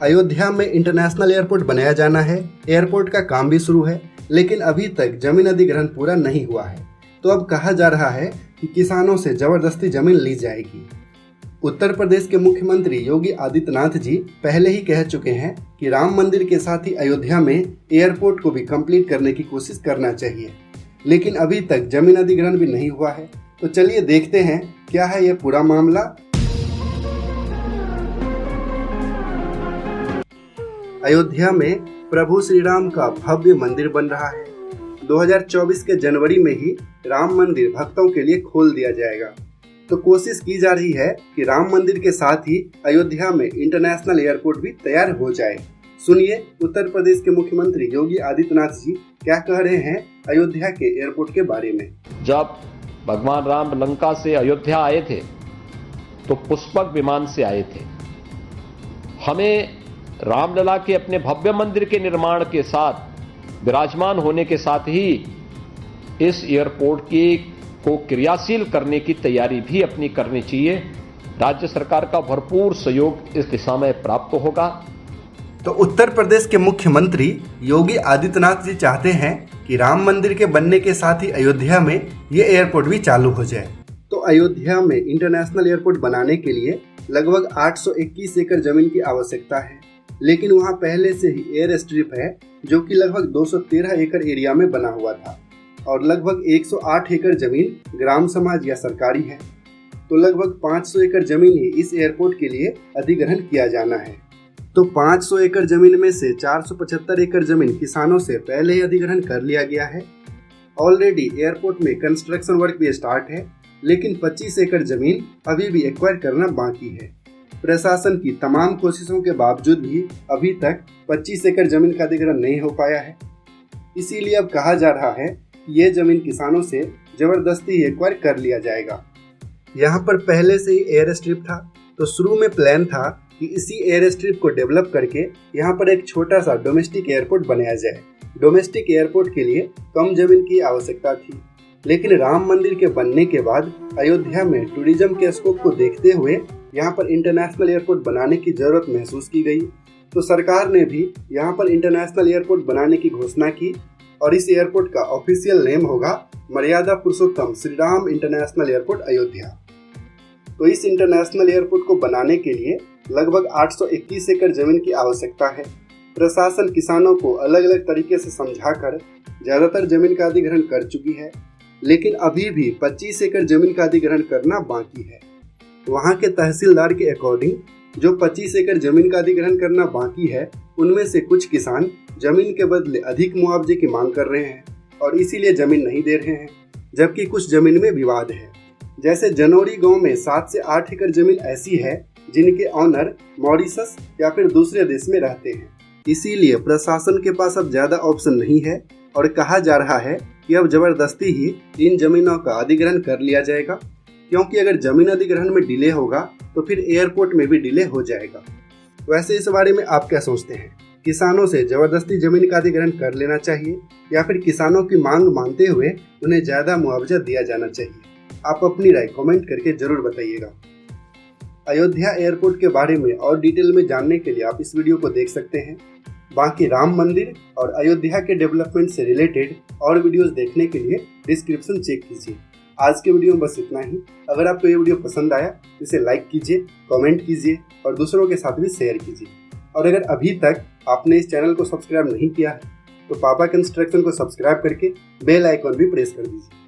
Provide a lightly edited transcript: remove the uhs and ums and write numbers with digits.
अयोध्या में international airport बनाया जाना है। एयरपोर्ट का काम भी शुरू है, लेकिन अभी तक जमीन अधिग्रहण पूरा नहीं हुआ है। तो अब कहा जा रहा है कि किसानों से जबरदस्ती जमीन ली जाएगी। उत्तर प्रदेश के मुख्यमंत्री योगी आदित्यनाथ जी पहले ही कह चुके हैं कि राम मंदिर के साथ ही अयोध्या में एयरपोर्ट को भी कंप्लीट करने की कोशिश करना चाहिए, लेकिन अभी तक जमीन अधिग्रहण भी नहीं हुआ है। तो चलिए देखते हैं क्या है यह पूरा मामला। अयोध्या में प्रभु श्री राम का भव्य मंदिर बन रहा है। 2024 के जनवरी में ही राम मंदिर भक्तों के लिए खोल दिया जाएगा। तो कोशिश की जा रही है कि राम मंदिर के साथ ही अयोध्या में इंटरनेशनल एयरपोर्ट भी तैयार हो जाए। सुनिए उत्तर प्रदेश के मुख्यमंत्री योगी आदित्यनाथ जी क्या कह रहे हैं अयोध्या के एयरपोर्ट के बारे में। जब भगवान राम लंका से अयोध्या आए थे तो पुष्पक विमान से आए थे। हमें रामलला के अपने भव्य मंदिर के निर्माण के साथ विराजमान होने के साथ ही इस एयरपोर्ट को क्रियाशील करने की तैयारी भी अपनी करनी चाहिए। राज्य सरकार का भरपूर सहयोग इस दिशा में प्राप्त होगा। तो उत्तर प्रदेश के मुख्यमंत्री योगी आदित्यनाथ जी चाहते हैं कि राम मंदिर के बनने के साथ ही अयोध्या में ये एयरपोर्ट भी चालू हो जाए। तो अयोध्या में इंटरनेशनल एयरपोर्ट बनाने के लिए लगभग 821 एकड़ जमीन की आवश्यकता है, लेकिन वहां पहले से ही एयर स्ट्रिप है जो कि लगभग 213 एकड़ एरिया में बना हुआ था और लगभग 108 एकड़ जमीन ग्राम समाज या सरकारी है। तो लगभग 500 एकड़ जमीन ही इस एयरपोर्ट के लिए अधिग्रहण किया जाना है। तो 500 एकड़ जमीन में से 475 एकड़ जमीन किसानों से पहले ही अधिग्रहण कर लिया गया है। ऑलरेडी एयरपोर्ट में कंस्ट्रक्शन वर्क भी स्टार्ट है, लेकिन 25 एकड़ जमीन अभी भी एक्वायर करना बाकी है। प्रशासन की तमाम कोशिशों के बावजूद भी अभी तक 25 एकड़ जमीन का अधिग्रहण नहीं हो पाया है। इसीलिए अब कहा जा रहा है कि ये जमीन किसानों से जबरदस्ती एक्वायर कर लिया जाएगा। यहाँ पर पहले से ही एयर स्ट्रिप था, तो शुरू में प्लान था कि इसी एयर स्ट्रिप को डेवलप करके यहाँ पर एक छोटा सा डोमेस्टिक एयरपोर्ट बनाया जाए। डोमेस्टिक एयरपोर्ट के लिए कम जमीन की आवश्यकता थी, लेकिन राम मंदिर के बनने के बाद अयोध्या में टूरिज्म के स्कोप को देखते हुए यहाँ पर इंटरनेशनल एयरपोर्ट बनाने की जरूरत महसूस की गई। तो सरकार ने भी यहाँ पर इंटरनेशनल एयरपोर्ट बनाने की घोषणा की और इस एयरपोर्ट का ऑफिशियल नेम होगा मर्यादा पुरुषोत्तम श्री राम इंटरनेशनल एयरपोर्ट अयोध्या। तो इस इंटरनेशनल एयरपोर्ट को बनाने के लिए लगभग 821 एकड़ जमीन की आवश्यकता है। प्रशासन किसानों को अलग अलग तरीके से समझाकर ज्यादातर जमीन का अधिग्रहण कर चुकी है, लेकिन अभी भी 25 एकड़ जमीन का अधिग्रहण करना बाकी है। वहां के तहसीलदार के अकॉर्डिंग जो 25 एकड़ जमीन का अधिग्रहण करना बाकी है, उनमें से कुछ किसान जमीन के बदले अधिक मुआवजे की मांग कर रहे हैं और इसीलिए जमीन नहीं दे रहे हैं, जबकि कुछ जमीन में विवाद है। जैसे जनौरी गांव में 7 से 8 एकड़ जमीन ऐसी है जिनके ऑनर मॉरिशस या फिर दूसरे देश में रहते हैं। इसीलिए प्रशासन के पास अब ज्यादा ऑप्शन नहीं है और कहा जा रहा है कि अब जबरदस्ती ही इन जमीनों का अधिग्रहण कर लिया जाएगा, क्योंकि अगर जमीन अधिग्रहण में डिले होगा तो फिर एयरपोर्ट में भी डिले हो जाएगा। वैसे इस बारे में आप क्या सोचते हैं? किसानों से जबरदस्ती जमीन का अधिग्रहण कर लेना चाहिए या फिर किसानों की मांग मानते हुए उन्हें ज्यादा मुआवजा दिया जाना चाहिए? आप अपनी राय कमेंट करके जरूर बताइएगा। अयोध्या एयरपोर्ट के बारे में और डिटेल में जानने के लिए आप इस वीडियो को देख सकते हैं। बाकी राम मंदिर और अयोध्या के डेवलपमेंट से रिलेटेड और वीडियोस देखने के लिए डिस्क्रिप्शन चेक कीजिए। आज के वीडियो में बस इतना ही। अगर आपको ये वीडियो पसंद आया तो इसे लाइक कीजिए, कमेंट कीजिए और दूसरों के साथ भी शेयर कीजिए। और अगर अभी तक आपने इस चैनल को सब्सक्राइब नहीं किया है तो पापा कंस्ट्रक्शन को सब्सक्राइब करके बेल आइकॉन भी प्रेस कर दीजिए।